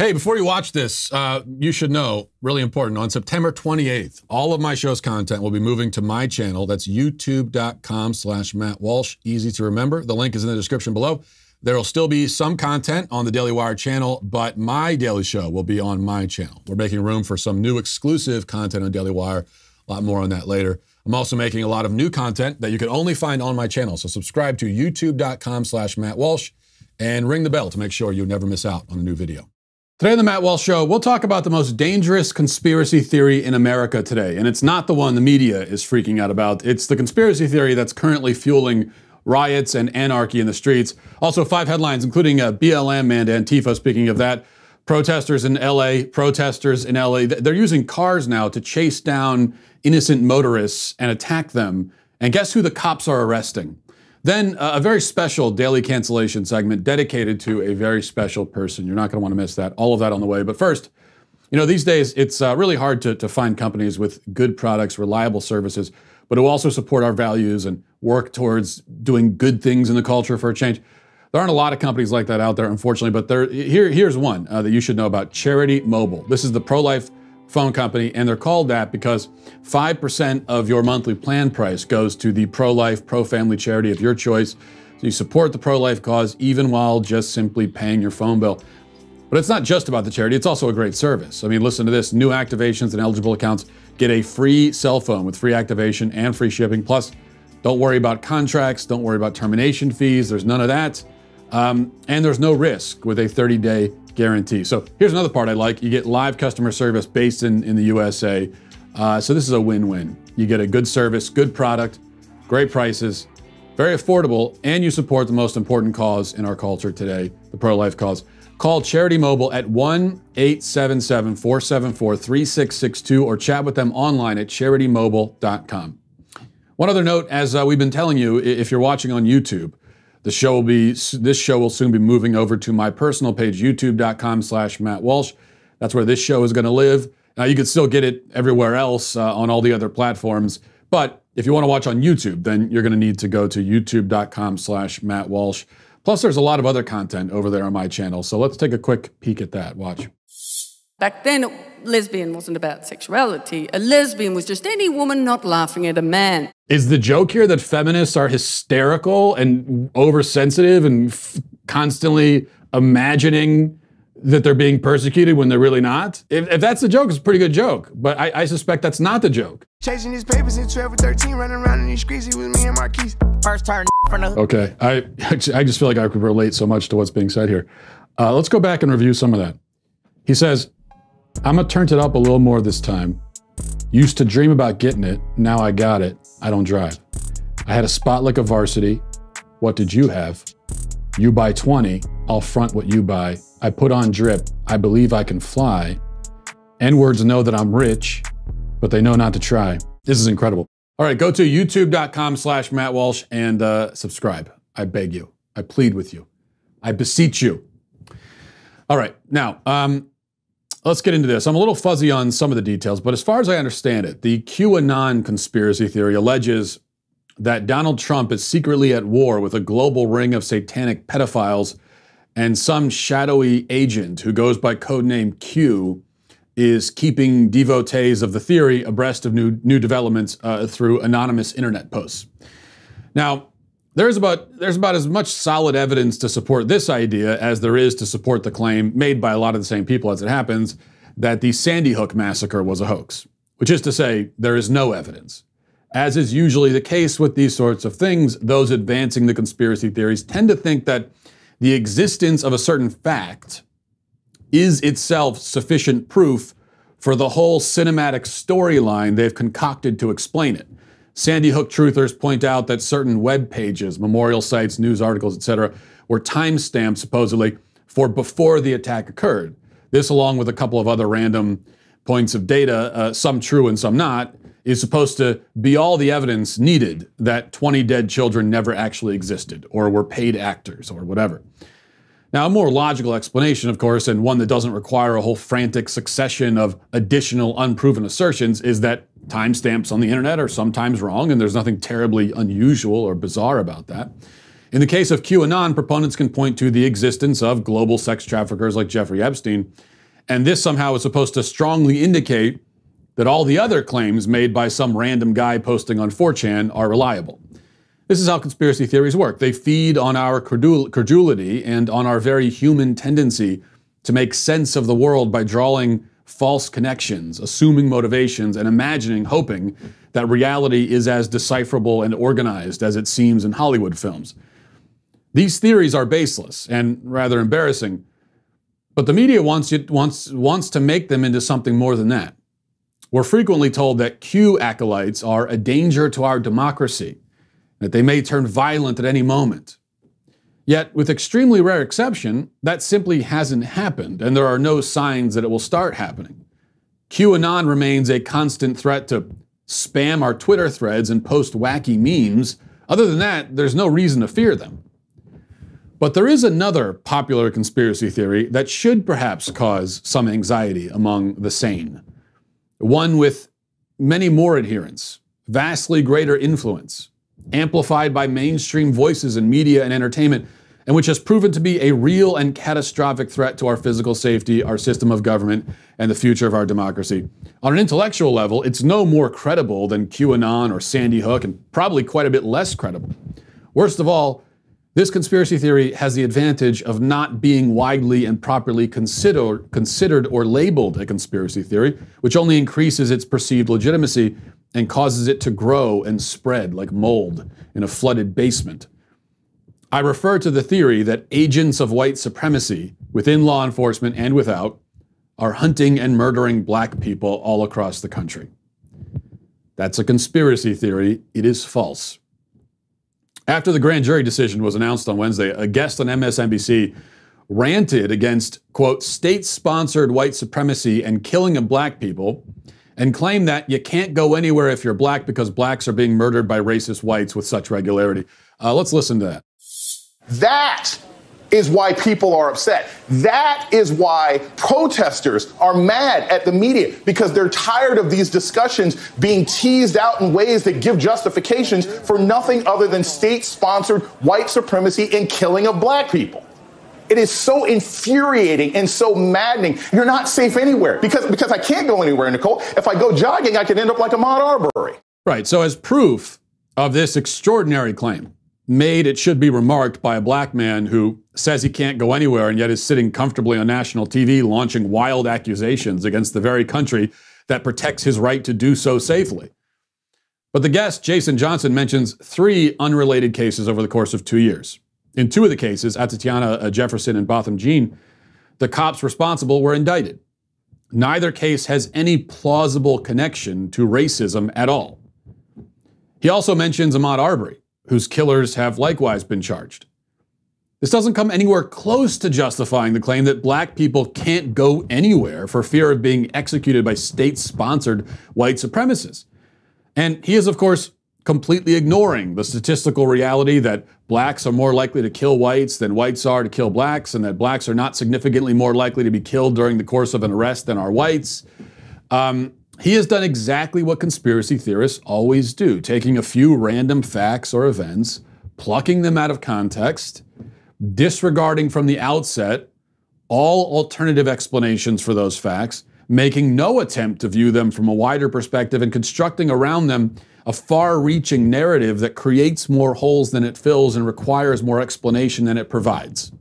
Hey, before you watch this, you should know, really important, on September 28th, all of my show's content will be moving to my channel. That's youtube.com/Matt Walsh. Easy to remember. The link is in the description below. There will still be some content on the Daily Wire channel, but my daily show will be on my channel. We're making room for some new exclusive content on Daily Wire. A lot more on that later. I'm also making a lot of new content that you can only find on my channel. So subscribe to youtube.com/Matt Walsh and ring the bell to make sure you never miss out on a new video. Today on the Matt Walsh Show, we'll talk about the most dangerous conspiracy theory in America today. And it's not the one the media is freaking out about. It's the conspiracy theory that's currently fueling riots and anarchy in the streets. Also 5 headlines, including BLM and Antifa. Speaking of that, protesters in LA, they're using cars now to chase down innocent motorists and attack them. And guess who the cops are arresting? Then a very special Daily Cancellation segment dedicated to a very special person. You're not going to want to miss that. All of that on the way. But first, you know, these days it's really hard to find companies with good products, reliable services, but who also support our values and work towards doing good things in the culture for a change. There aren't a lot of companies like that out there, unfortunately, but here's one that you should know about: Charity Mobile. This is the pro-life phone company, and they're called that because 5% of your monthly plan price goes to the pro-life, pro-family charity of your choice. So you support the pro-life cause even while just simply paying your phone bill. But it's not just about the charity, it's also a great service. I mean, listen to this: new activations and eligible accounts get a free cell phone with free activation and free shipping. Plus, don't worry about contracts, don't worry about termination fees, there's none of that. And there's no risk with a 30-day guarantee. So here's another part I like: you get live customer service based in the USA. So this is a win-win. You get a good service, good product, great prices, very affordable, and you support the most important cause in our culture today, the pro-life cause. Call Charity Mobile at 1-877-474-3662 or chat with them online at charitymobile.com. One other note, as we've been telling you, if you're watching on YouTube, this show will soon be moving over to my personal page, youtube.com/Matt Walsh. That's where this show is going to live. Now, you can still get it everywhere else on all the other platforms, but if you want to watch on YouTube, then you're going to need to go to youtube.com/Matt Walsh. Plus, there's a lot of other content over there on my channel, so let's take a quick peek at that. Watch. Back then, lesbian wasn't about sexuality. A lesbian was just any woman not laughing at a man. Is the joke here that feminists are hysterical and oversensitive and constantly imagining that they're being persecuted when they're really not? If that's the joke, it's a pretty good joke. But I suspect that's not the joke. Chasing his papers in 12 or 13, running around in these streets, he was me and my keys. First turn from the... Okay, I just feel like I could relate so much to what's being said here. Let's go back and review some of that. He says, "I'ma turned it up a little more this time. Used to dream about getting it, now I got it. I don't drive. I had a spot like a varsity. What did you have? You buy 20, I'll front what you buy. I put on drip, I believe I can fly. N-words know that I'm rich, but they know not to try." This is incredible. All right, go to youtube.com/Matt Walsh and subscribe. I beg you. I plead with you. I beseech you. All right, now, let's get into this. I'm a little fuzzy on some of the details, but as far as I understand it, the Q-Anon conspiracy theory alleges that Donald Trump is secretly at war with a global ring of satanic pedophiles, and some shadowy agent who goes by codename Q is keeping devotees of the theory abreast of new developments through anonymous internet posts. Now, there's about as much solid evidence to support this idea as there is to support the claim made by a lot of the same people, as it happens, that the Sandy Hook massacre was a hoax, which is to say there is no evidence. As is usually the case with these sorts of things, those advancing the conspiracy theories tend to think that the existence of a certain fact is itself sufficient proof for the whole cinematic storyline they've concocted to explain it. Sandy Hook truthers point out that certain web pages, memorial sites, news articles, etc., were timestamped supposedly for before the attack occurred. This, along with a couple of other random points of data, some true and some not, is supposed to be all the evidence needed that 20 dead children never actually existed or were paid actors or whatever. Now, a more logical explanation, of course, and one that doesn't require a whole frantic succession of additional unproven assertions, is that timestamps on the internet are sometimes wrong, and there's nothing terribly unusual or bizarre about that. In the case of QAnon, proponents can point to the existence of global sex traffickers like Jeffrey Epstein, and this somehow is supposed to strongly indicate that all the other claims made by some random guy posting on 4chan are reliable. This is how conspiracy theories work. They feed on our credulity and on our very human tendency to make sense of the world by drawing false connections, assuming motivations, and imagining, hoping that reality is as decipherable and organized as it seems in Hollywood films. These theories are baseless and rather embarrassing, but the media wants to make them into something more than that. We're frequently told that Q acolytes are a danger to our democracy, that they may turn violent at any moment. Yet, with extremely rare exception, that simply hasn't happened, and there are no signs that it will start happening. QAnon remains a constant threat to spam our Twitter threads and post wacky memes. Other than that, there's no reason to fear them. But there is another popular conspiracy theory that should perhaps cause some anxiety among the sane. One with many more adherents, vastly greater influence, amplified by mainstream voices in media and entertainment, and which has proven to be a real and catastrophic threat to our physical safety, our system of government, and the future of our democracy. On an intellectual level, it's no more credible than QAnon or Sandy Hook, and probably quite a bit less credible. Worst of all, this conspiracy theory has the advantage of not being widely and properly considered or labeled a conspiracy theory, which only increases its perceived legitimacy and causes it to grow and spread like mold in a flooded basement. I refer to the theory that agents of white supremacy within law enforcement and without are hunting and murdering black people all across the country. That's a conspiracy theory. It is false. After the grand jury decision was announced on Wednesday, a guest on MSNBC ranted against, quote, state-sponsored white supremacy and killing of black people, and claimed that you can't go anywhere if you're black because blacks are being murdered by racist whites with such regularity. Let's listen to that. That is why people are upset. That is why protesters are mad at the media, because they're tired of these discussions being teased out in ways that give justifications for nothing other than state-sponsored white supremacy and killing of black people. It is so infuriating and so maddening. You're not safe anywhere because I can't go anywhere, Nicole. If I go jogging, I could end up like Ahmaud Arbery. Right. So as proof of this extraordinary claim, made, it should be remarked, by a black man who says he can't go anywhere and yet is sitting comfortably on national TV launching wild accusations against the very country that protects his right to do so safely. But the guest, Jason Johnson, mentions 3 unrelated cases over the course of 2 years. In 2 of the cases, Atatiana Jefferson and Botham Jean, the cops responsible were indicted. Neither case has any plausible connection to racism at all. He also mentions Ahmaud Arbery, whose killers have likewise been charged. This doesn't come anywhere close to justifying the claim that black people can't go anywhere for fear of being executed by state-sponsored white supremacists. And he is, of course, completely ignoring the statistical reality that blacks are more likely to kill whites than whites are to kill blacks, and that blacks are not significantly more likely to be killed during the course of an arrest than are whites. He has done exactly what conspiracy theorists always do, taking a few random facts or events, plucking them out of context, disregarding from the outset all alternative explanations for those facts, making no attempt to view them from a wider perspective, and constructing around them a far-reaching narrative that creates more holes than it fills and requires more explanation than it provides.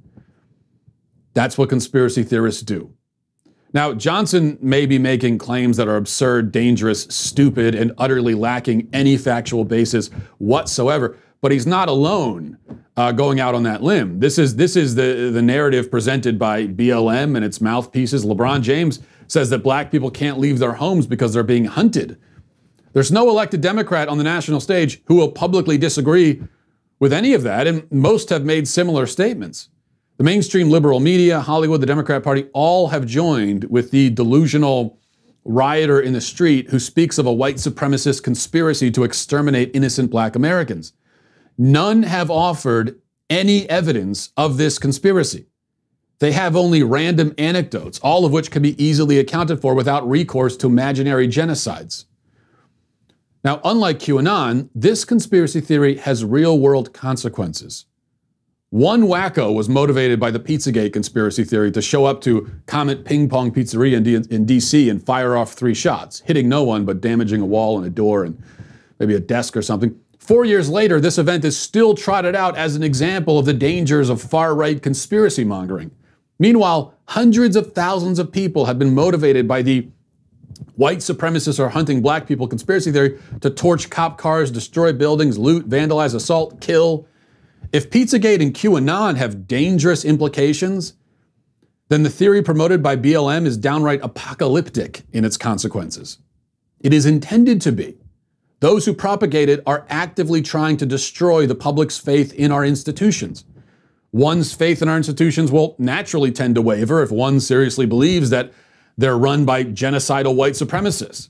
That's what conspiracy theorists do. Now, Johnson may be making claims that are absurd, dangerous, stupid, and utterly lacking any factual basis whatsoever, but he's not alone going out on that limb. This is the narrative presented by BLM and its mouthpieces. LeBron James says that black people can't leave their homes because they're being hunted. There's no elected Democrat on the national stage who will publicly disagree with any of that, and most have made similar statements. The mainstream liberal media, Hollywood, the Democrat Party, all have joined with the delusional rioter in the street who speaks of a white supremacist conspiracy to exterminate innocent black Americans. None have offered any evidence of this conspiracy. They have only random anecdotes, all of which can be easily accounted for without recourse to imaginary genocides. Now, unlike QAnon, this conspiracy theory has real-world consequences. One wacko was motivated by the Pizzagate conspiracy theory to show up to Comet Ping Pong Pizzeria in D.C. and fire off 3 shots, hitting no one but damaging a wall and a door and maybe a desk or something. 4 years later, this event is still trotted out as an example of the dangers of far-right conspiracy mongering. Meanwhile, hundreds of thousands of people have been motivated by the white supremacists are hunting black people conspiracy theory to torch cop cars, destroy buildings, loot, vandalize, assault, kill. If Pizzagate and Q-Anon have dangerous implications, then the theory promoted by BLM is downright apocalyptic in its consequences. It is intended to be. Those who propagate it are actively trying to destroy the public's faith in our institutions. One's faith in our institutions will naturally tend to waver if one seriously believes that they're run by genocidal white supremacists.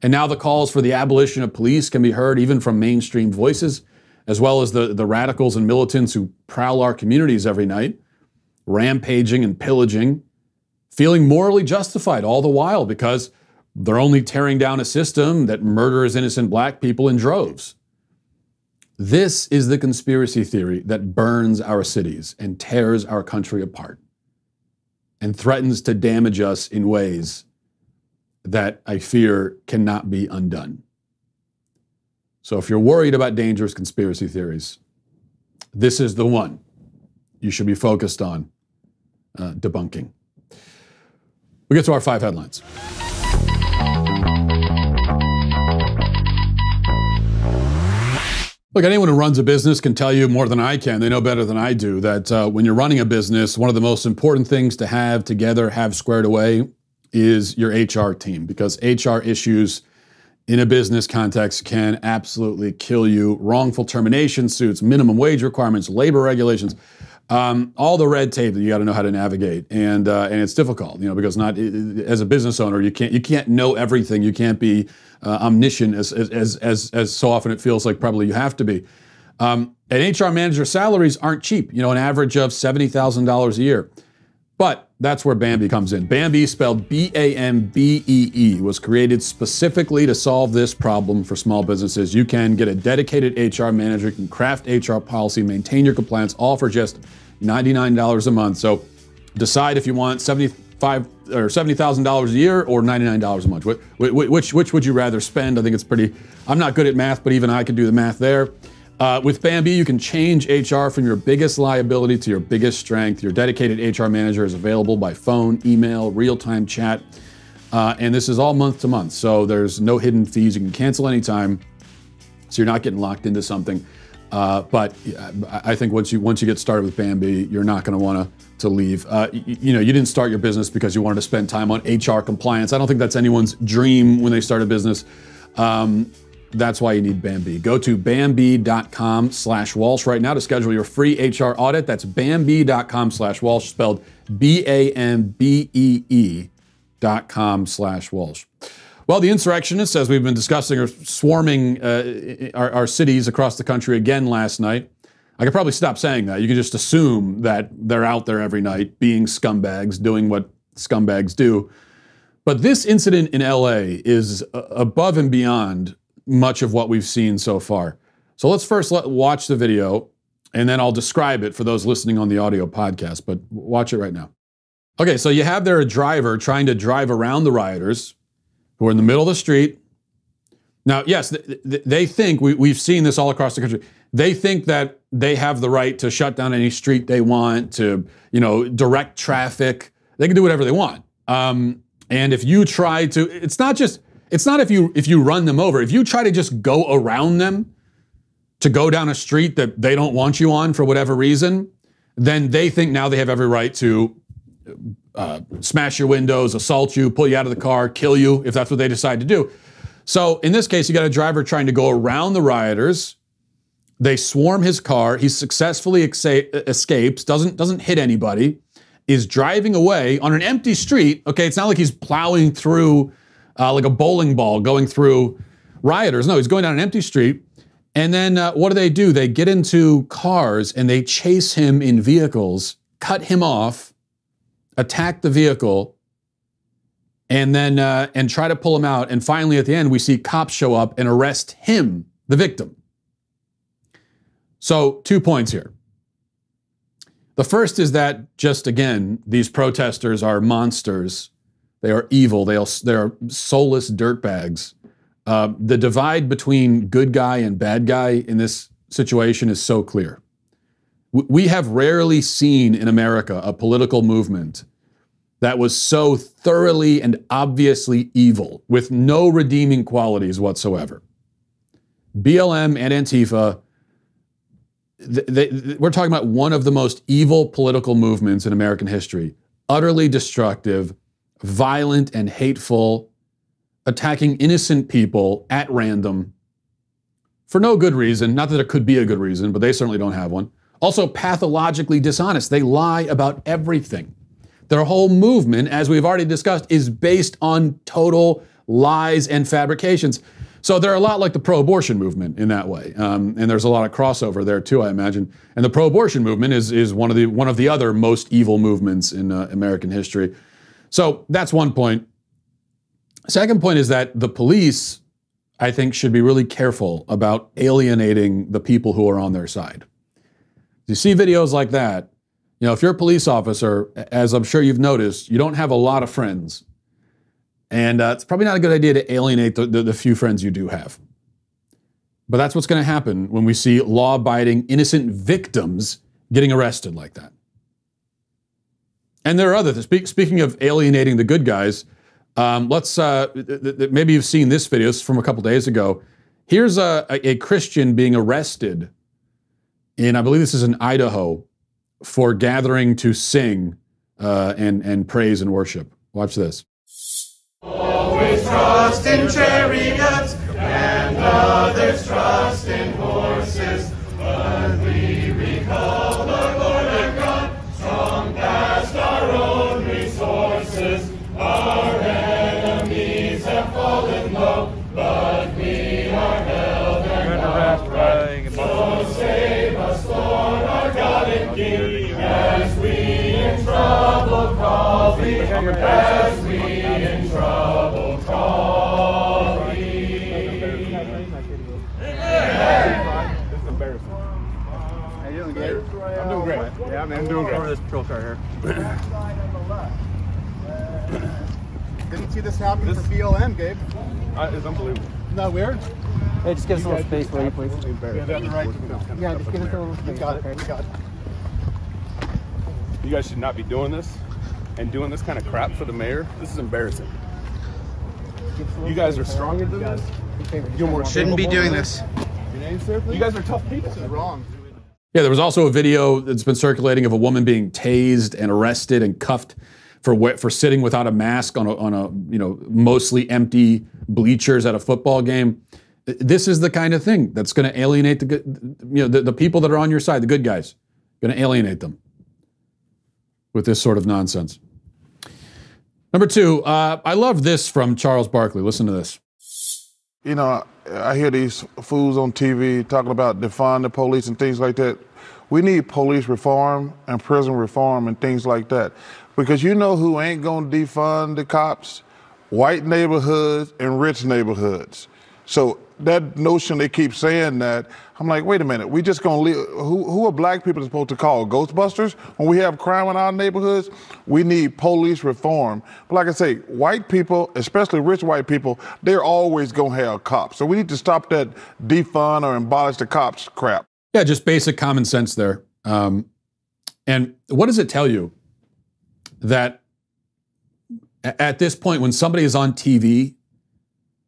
And now the calls for the abolition of police can be heard even from mainstream voices, as well as the radicals and militants who prowl our communities every night, rampaging and pillaging, feeling morally justified all the while because they're only tearing down a system that murders innocent black people in droves. This is the conspiracy theory that burns our cities and tears our country apart and threatens to damage us in ways that I fear cannot be undone. So if you're worried about dangerous conspiracy theories, this is the one you should be focused on debunking. We get to our 5 headlines. Look, anyone who runs a business can tell you more than I can. They know better than I do that when you're running a business, one of the most important things to have together, have squared away, is your HR team, because HR issues in a business context can absolutely kill you. Wrongful termination suits, minimum wage requirements, labor regulations, all the red tape that you got to know how to navigate, and it's difficult, because not as a business owner you can't know everything. You can't be omniscient as so often it feels like probably you have to be. And HR manager salaries aren't cheap. An average of $70,000 a year. But that's where Bambee comes in. Bambee, spelled B-A-M-B-E-E, was created specifically to solve this problem for small businesses. You can get a dedicated HR manager, you can craft HR policy, maintain your compliance, all for just $99 a month. So decide if you want $70,000 a year or $99 a month. Which would you rather spend? I think it's pretty, I'm not good at math, but even I can do the math there. With Bambee, you can change HR from your biggest liability to your biggest strength. Your dedicated HR manager is available by phone, email, real-time chat, and this is all month to month. So there's no hidden fees. You can cancel anytime, so you're not getting locked into something. But I think once you get started with Bambee, you're not going to want to leave. You didn't start your business because you wanted to spend time on HR compliance. I don't think that's anyone's dream when they start a business. That's why you need Bambee. Go to Bambee.com/Walsh right now to schedule your free HR audit. That's Bambee.com/Walsh, spelled BAMBEE.com/Walsh. Well, the insurrectionists, as we've been discussing, are swarming our cities across the country again last night. I could probably stop saying that. You can just assume that they're out there every night being scumbags, doing what scumbags do. But this incident in LA is above and beyond much of what we've seen so far. So let's first watch the video, and then I'll describe it for those listening on the audio podcast, but watch it right now. Okay, so you have there a driver trying to drive around the rioters who are in the middle of the street. Now, yes, they think, we've seen this all across the country, they think that they have the right to shut down any street they want, to, direct traffic. They can do whatever they want. And if you try to, it's not if you run them over. If you try to just go around them, to go down a street that they don't want you on for whatever reason, then they think now they have every right to smash your windows, assault you, pull you out of the car, kill you, if that's what they decide to do. So in this case, you got a driver trying to go around the rioters. They swarm his car. He successfully escapes, doesn't hit anybody, is driving away on an empty street. Okay, it's not like he's plowing through like a bowling ball going through rioters. No, he's going down an empty street. And then what do? They get into cars and they chase him in vehicles, cut him off, attack the vehicle, and then and try to pull him out. And finally, at the end, we see cops show up and arrest him, the victim. So 2 points here. The first is that, just again, these protesters are monsters. They are evil. They are soulless dirtbags. The divide between good guy and bad guy in this situation is so clear. We have rarely seen in America a political movement that was so thoroughly and obviously evil, with no redeeming qualities whatsoever. BLM and Antifa, we're talking about one of the most evil political movements in American history. Utterly destructive, violent and hateful, attacking innocent people at random for no good reason. Not that there could be a good reason, but they certainly don't have one. Also pathologically dishonest. They lie about everything. Their whole movement, as we've already discussed, is based on total lies and fabrications. So they're a lot like the pro-abortion movement in that way. And there's a lot of crossover there too, I imagine. And the pro-abortion movement is one of the other most evil movements in American history. So that's one point. Second point is that the police, I think, should be really careful about alienating the people who are on their side. You see videos like that, you know, if you're a police officer, as I'm sure you've noticed, you don't have a lot of friends. And it's probably not a good idea to alienate the few friends you do have. But that's what's going to happen when we see law-abiding, innocent victims getting arrested like that. And there are other things. Speaking of alienating the good guys, maybe you've seen this video. This is from a couple days ago. Here's a Christian being arrested in, I believe this is in Idaho, for gathering to sing and praise and worship. Watch this. Always trust in chariots, and others trust in horses. But we recall the Lord our God, strong past our own resources. Our enemies have fallen low, but we are held and upright. So save us, Lord our God and King, as we in trouble call thee, as we in trouble call thee. This is embarrassing. How you doing, Gabe? I'm doing great. Yeah, man, I'm doing great. Over this patrol car here. Didn't see this happen for BLM, Gabe. It's unbelievable. Isn't that weird? Hey, just give us a little space, will you, please? Yeah, that's right. Yeah, just give us a little space. You got it. You got it. You guys should not be doing this and doing this kind of crap for the mayor. This is embarrassing. You guys are stronger than this. You shouldn't be doing this. You guys are tough people. This is wrong. Yeah, there was also a video that's been circulating of a woman being tased and arrested and cuffed for sitting without a mask on a mostly empty bleachers at a football game. This is the kind of thing that's going to alienate the people that are on your side, the good guys. Going to alienate them with this sort of nonsense. Number two, I love this from Charles Barkley. Listen to this. You know, I hear these fools on TV talking about defund the police and things like that. We need police reform and prison reform and things like that. Because you know who ain't going to defund the cops? White neighborhoods and rich neighborhoods. So that notion they keep saying that, I'm like, wait a minute, we just gonna leave, who are black people supposed to call? Ghostbusters? When we have crime in our neighborhoods, we need police reform. But like I say, white people, especially rich white people, they're always gonna have cops. So we need to stop that defund or abolish the cops crap. Yeah, just basic common sense there. And what does it tell you that at this point, when somebody is on TV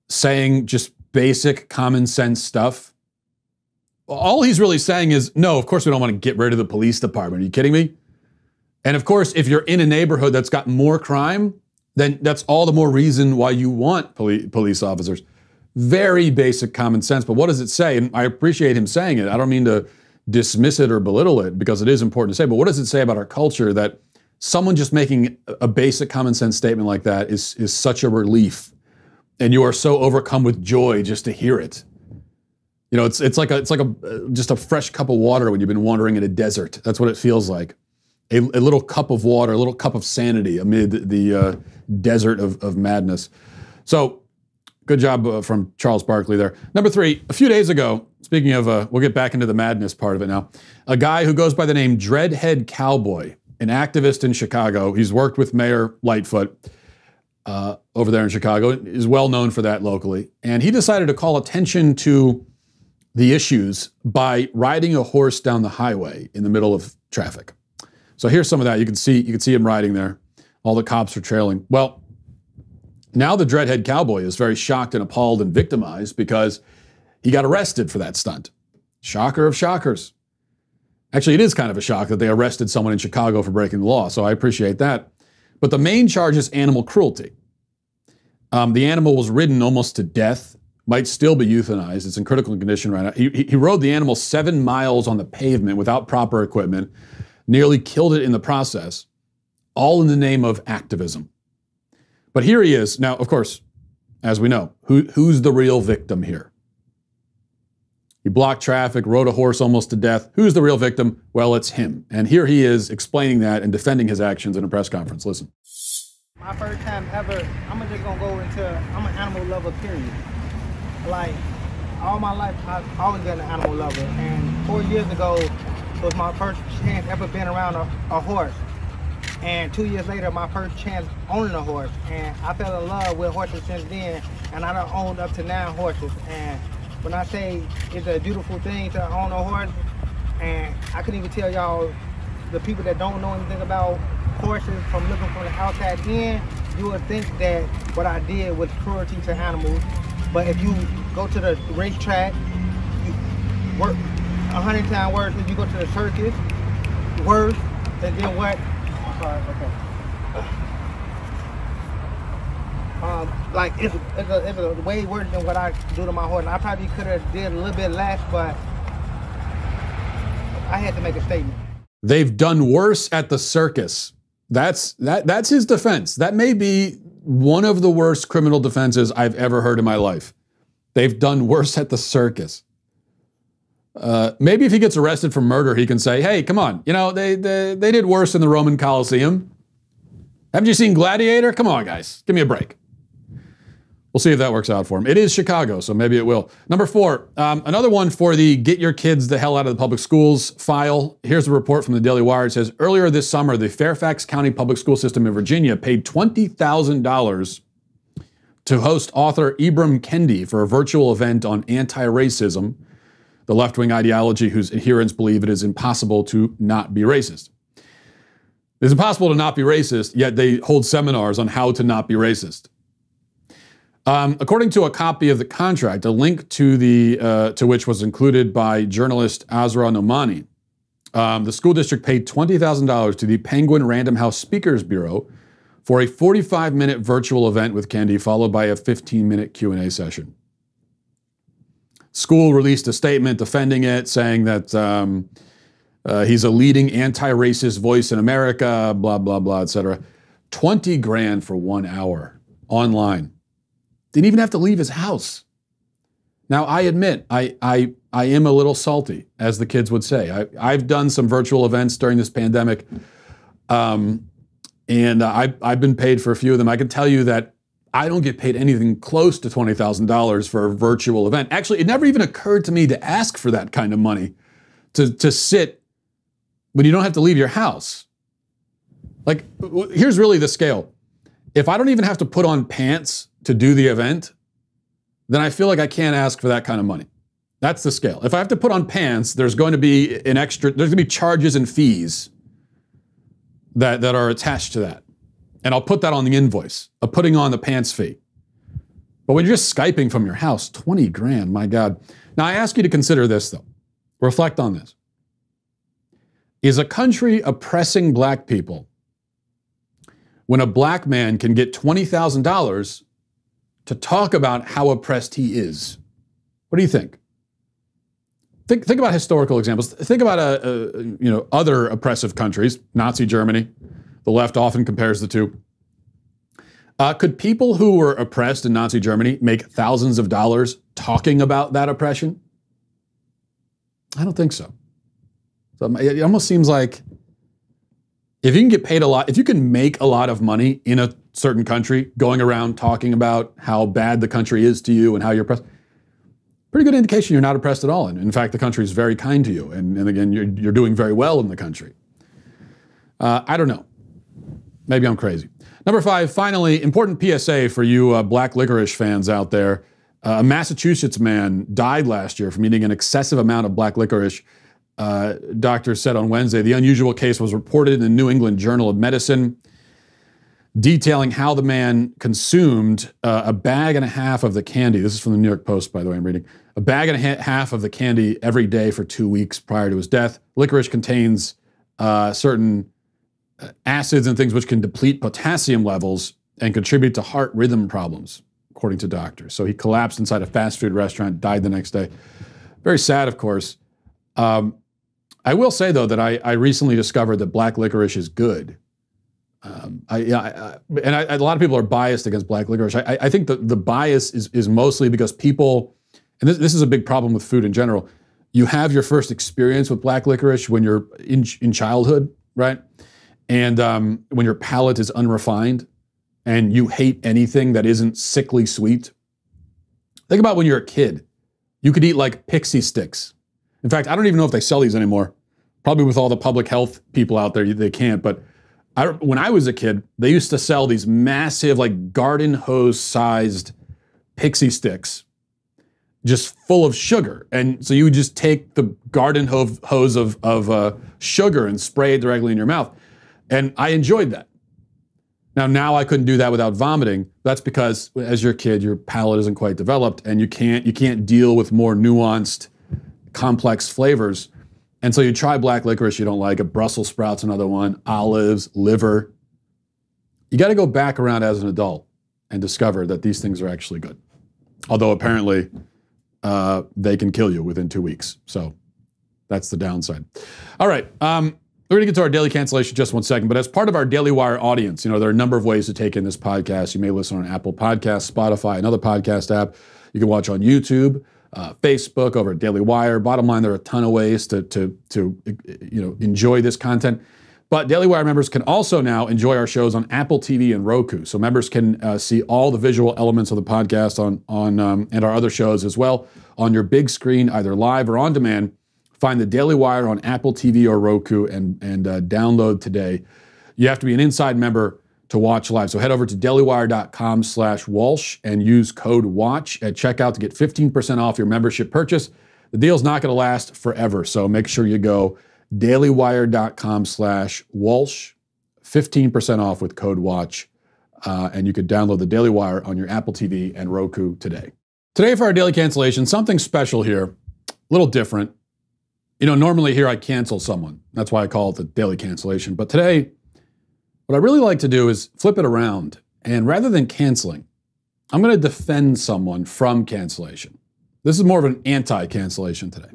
saying just basic common sense stuff, all he's really saying is, no, of course we don't want to get rid of the police department. Are you kidding me? And of course, if you're in a neighborhood that's got more crime, then that's all the more reason why you want police officers. Very basic common sense, but what does it say? And I appreciate him saying it. I don't mean to dismiss it or belittle it, because it is important to say, but what does it say about our culture that someone just making a basic common sense statement like that is such a relief, and you are so overcome with joy just to hear it? You know, it's like just a fresh cup of water when you've been wandering in a desert. That's what it feels like. A little cup of water, a little cup of sanity amid the desert of madness. So Good job from Charles Barkley there. Number 3, a few days ago, speaking of, we'll get back into the madness part of it now, a guy who goes by the name Dreadhead Cowboy, an activist in Chicago. He's worked with Mayor Lightfoot over there in Chicago, is well known for that locally. And he decided to call attention to the issues by riding a horse down the highway in the middle of traffic. So here's some of that. You can see him riding there. All the cops are trailing. Well, now the Dreadhead Cowboy is very shocked and appalled and victimized because he got arrested for that stunt. Shocker of shockers. Actually, it is kind of a shock that they arrested someone in Chicago for breaking the law, so I appreciate that. But the main charge is animal cruelty. The animal was ridden almost to death, might still be euthanized. It's in critical condition right now. He rode the animal 7 miles on the pavement without proper equipment, nearly killed it in the process, all in the name of activism. But here he is. Now, of course, as we know, who's the real victim here? He blocked traffic, rode a horse almost to death. Who's the real victim? Well, it's him. And here he is explaining that and defending his actions in a press conference. Listen. My first time ever, I'm just gonna go into, I'm an animal lover, period. Like, all my life, I've always been an animal lover. And 4 years ago was my first chance ever being around a horse. And 2 years later, my first chance owning a horse. And I fell in love with horses since then. And I done owned up to 9 horses. And when I say it's a beautiful thing to own a horse, and I couldn't even tell y'all, the people that don't know anything about horses from looking from the outside in, you would think that what I did was cruelty to animals. But if you go to the racetrack, you work 100 times worse. If you go to the circus, worse. And then what? I'm sorry, okay. Like it's a way worse than what I do to my horse. I probably could have did a little bit less, but I had to make a statement. They've done worse at the circus. That's his defense. That may be one of the worst criminal defenses I've ever heard in my life. They've done worse at the circus. Maybe if he gets arrested for murder, he can say, hey, come on, you know, they did worse in the Roman Colosseum. Haven't you seen Gladiator? Come on, guys, give me a break. We'll see if that works out for him. It is Chicago, so maybe it will. Number 4, another one for the get your kids the hell out of the public schools file. Here's a report from the Daily Wire. It says, earlier this summer, the Fairfax County Public School System in Virginia paid $20,000 to host author Ibram Kendi for a virtual event on anti-racism, the left-wing ideology whose adherents believe it is impossible to not be racist. It's impossible to not be racist, yet they hold seminars on how to not be racist. According to a copy of the contract, a link to which was included by journalist Azra Nomani, the school district paid $20,000 to the Penguin Random House Speakers Bureau for a 45-minute virtual event with Kendi, followed by a 15-minute Q&A session. School released a statement defending it, saying that he's a leading anti-racist voice in America, blah, blah, blah, etc. 20 grand for 1 hour online. Didn't even have to leave his house. Now, I admit, I am a little salty, as the kids would say. I've done some virtual events during this pandemic, and I've been paid for a few of them. I can tell you that I don't get paid anything close to $20,000 for a virtual event. Actually, it never even occurred to me to ask for that kind of money, to sit when you don't have to leave your house. Like, here's really the scale. If I don't even have to put on pants to do the event, then I feel like I can't ask for that kind of money. That's the scale. If I have to put on pants, there's going to be there's going to be charges and fees that are attached to that. And I'll put that on the invoice of putting on the pants fee. But when you're just Skyping from your house, 20 grand, my God. Now I ask you to consider this though. Reflect on this. Is a country oppressing black people when a black man can get $20,000 to talk about how oppressed he is? What do you think? Think about historical examples. Think about other oppressive countries. Nazi Germany. The left often compares the two. Could people who were oppressed in Nazi Germany make thousands of dollars talking about that oppression? I don't think so. It almost seems like if you can get paid a lot, if you can make a lot of money in certain country, going around talking about how bad the country is to you and how you're oppressed, pretty good indication you're not oppressed at all. And in fact, the country is very kind to you. And again, you're doing very well in the country. I don't know. Maybe I'm crazy. Number 5, finally, important PSA for you black licorice fans out there. A Massachusetts man died last year from eating an excessive amount of black licorice. Doctors said on Wednesday the unusual case was reported in the New England Journal of Medicine, detailing how the man consumed a bag and a half of the candy. This is from the New York Post, by the way, I'm reading. A bag and a half of the candy every day for 2 weeks prior to his death. Licorice contains certain acids and things which can deplete potassium levels and contribute to heart rhythm problems, according to doctors. So he collapsed inside a fast food restaurant, died the next day. Very sad, of course. I will say, though, that I recently discovered that black licorice is good. A lot of people are biased against black licorice. I think the bias is mostly because people, and this is a big problem with food in general, you have your first experience with black licorice when you're in childhood, right? And when your palate is unrefined and you hate anything that isn't sickly sweet. Think about when you're a kid. You could eat like pixie sticks. In fact, I don't even know if they sell these anymore. Probably with all the public health people out there, they can't. But when I was a kid, they used to sell these massive, like garden hose sized pixie sticks, just full of sugar. And so you would just take the garden hose of sugar and spray it directly in your mouth. And I enjoyed that. Now I couldn't do that without vomiting. That's because as you're a kid, your palate isn't quite developed and you can't deal with more nuanced, complex flavors. And so you try black licorice, you don't like it. Brussels sprouts, another one. Olives, liver. You got to go back around as an adult and discover that these things are actually good. Although apparently they can kill you within 2 weeks. So that's the downside. All right. We're going to get to our daily cancellation in just 1 second, but as part of our Daily Wire audience, there are a number of ways to take in this podcast. You may listen on Apple Podcasts, Spotify, another podcast app. You can watch on YouTube, Facebook, over at Daily Wire. Bottom line, there are a ton of ways to enjoy this content. But Daily Wire members can also now enjoy our shows on Apple TV and Roku. So members can see all the visual elements of the podcast and our other shows as well on your big screen, either live or on demand. Find the Daily Wire on Apple TV or Roku and download today. You have to be an Inside member to watch live. So head over to dailywire.com/Walsh and use code WATCH at checkout to get 15% off your membership purchase. The deal's not going to last forever, so make sure you go dailywire.com/Walsh, 15% off with code WATCH, and you could download the Daily Wire on your Apple TV and Roku today. Today for our daily cancellation, something special here, a little different. Normally here I cancel someone. That's why I call it the daily cancellation. But today, what I really like to do is flip it around. And rather than canceling, I'm going to defend someone from cancellation. This is more of an anti-cancellation today.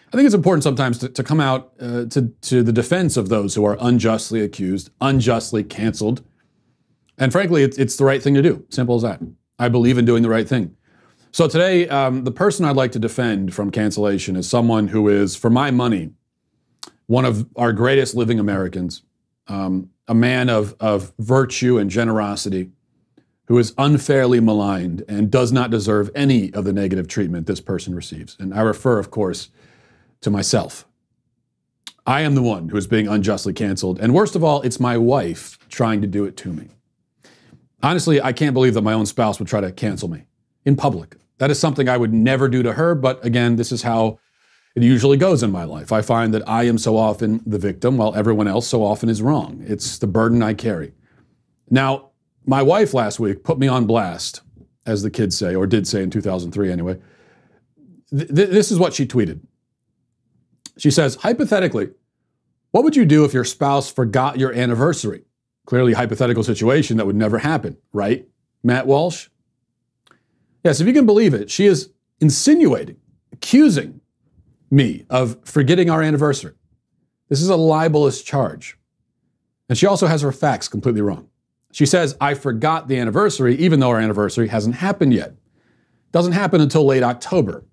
I think it's important sometimes to come out to the defense of those who are unjustly accused, unjustly canceled. And frankly, it's the right thing to do. Simple as that. I believe in doing the right thing. So today, the person I'd like to defend from cancellation is someone who is, for my money, one of our greatest living Americans, a man of virtue and generosity, who is unfairly maligned and does not deserve any of the negative treatment this person receives. And I refer, of course, to myself. I am the one who is being unjustly canceled. And worst of all, it's my wife trying to do it to me. Honestly, I can't believe that my own spouse would try to cancel me in public. That is something I would never do to her, but again, this is how it usually goes in my life. I find that I am so often the victim while everyone else so often is wrong. It's the burden I carry. Now, my wife last week put me on blast, as the kids say, or did say in 2003 anyway. This is what she tweeted. She says, hypothetically, what would you do if your spouse forgot your anniversary? Clearly, hypothetical situation that would never happen, right, Matt Walsh? Yes, if you can believe it, she is insinuating, accusing me of forgetting our anniversary. This is a libelous charge. And she also has her facts completely wrong. She says, I forgot the anniversary, even though our anniversary hasn't happened yet. Doesn't happen until late October,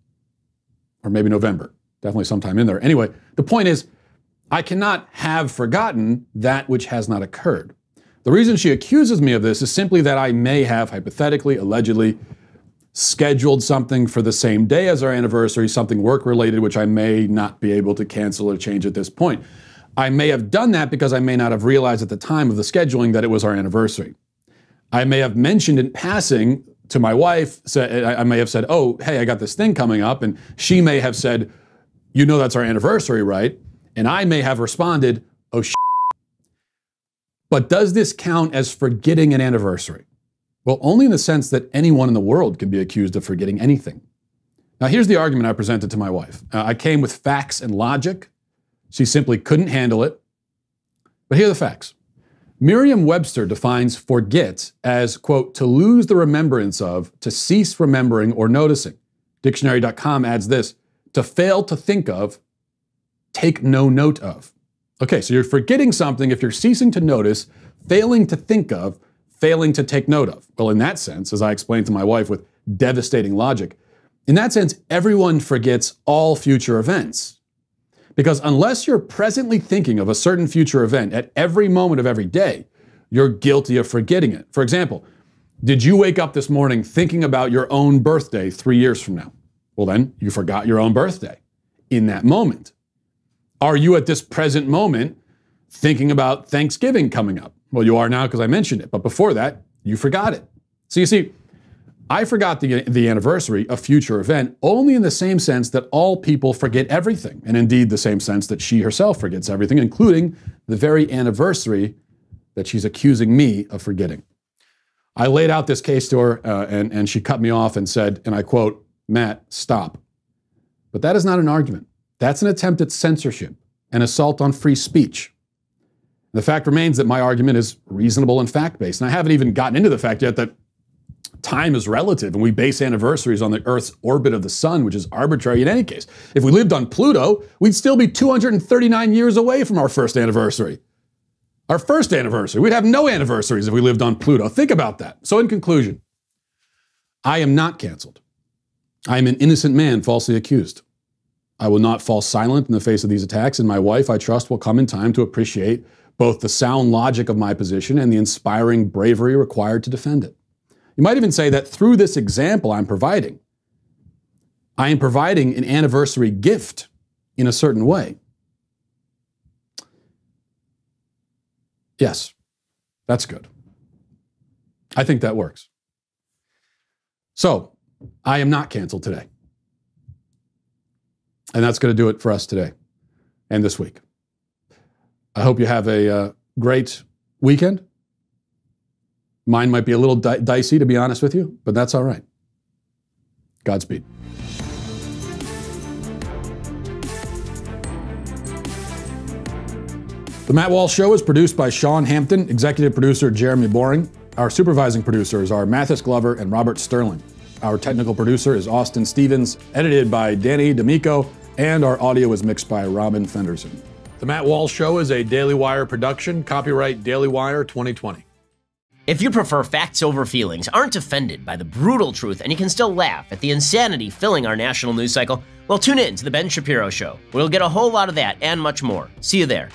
or maybe November, definitely sometime in there. Anyway, the point is, I cannot have forgotten that which has not occurred. The reason she accuses me of this is simply that I may have hypothetically, allegedly, scheduled something for the same day as our anniversary, something work-related, which I may not be able to cancel or change at this point. I may have done that because I may not have realized at the time of the scheduling that it was our anniversary. I may have mentioned in passing to my wife, I may have said, oh, hey, I got this thing coming up, and she may have said, you know that's our anniversary, right? And I may have responded, oh, shit. But does this count as forgetting an anniversary? Well, only in the sense that anyone in the world can be accused of forgetting anything. Now, here's the argument I presented to my wife. I came with facts and logic. She simply couldn't handle it. But here are the facts. Merriam-Webster defines forget as, quote, to lose the remembrance of, to cease remembering or noticing. Dictionary.com adds this, to fail to think of, take no note of. Okay, so you're forgetting something if you're ceasing to notice, failing to think of, failing to take note of. Well, in that sense, as I explained to my wife with devastating logic, in that sense, everyone forgets all future events. Because unless you're presently thinking of a certain future event at every moment of every day, you're guilty of forgetting it. For example, did you wake up this morning thinking about your own birthday 3 years from now? Well, then you forgot your own birthday in that moment. Are you at this present moment thinking about Thanksgiving coming up? Well, you are now because I mentioned it, but before that, you forgot it. So you see, I forgot the anniversary, a future event, only in the same sense that all people forget everything, and indeed the same sense that she herself forgets everything, including the very anniversary that she's accusing me of forgetting. I laid out this case to her, and she cut me off and said, and I quote, Matt, stop. But that is not an argument. That's an attempt at censorship, an assault on free speech. The fact remains that my argument is reasonable and fact-based, and I haven't even gotten into the fact yet that time is relative, and we base anniversaries on the Earth's orbit of the sun, which is arbitrary in any case. If we lived on Pluto, we'd still be 239 years away from our first anniversary. Our first anniversary. We'd have no anniversaries if we lived on Pluto. Think about that. So in conclusion, I am not canceled. I am an innocent man falsely accused. I will not fall silent in the face of these attacks, and my wife, I trust, will come in time to appreciate both the sound logic of my position and the inspiring bravery required to defend it. You might even say that through this example I am providing an anniversary gift in a certain way. Yes, that's good. I think that works. So, I am not canceled today. And that's going to do it for us today and this week. I hope you have a great weekend. Mine might be a little dicey, to be honest with you, but that's all right. Godspeed. The Matt Walsh Show is produced by Sean Hampton, executive producer Jeremy Boring. Our supervising producers are Mathis Glover and Robert Sterling. Our technical producer is Austin Stevens, edited by Danny D'Amico, and our audio is mixed by Robin Fenderson. The Matt Walsh Show is a Daily Wire production, copyright Daily Wire 2020. If you prefer facts over feelings, aren't offended by the brutal truth, and you can still laugh at the insanity filling our national news cycle, well, tune in to The Ben Shapiro Show. We'll get a whole lot of that and much more. See you there.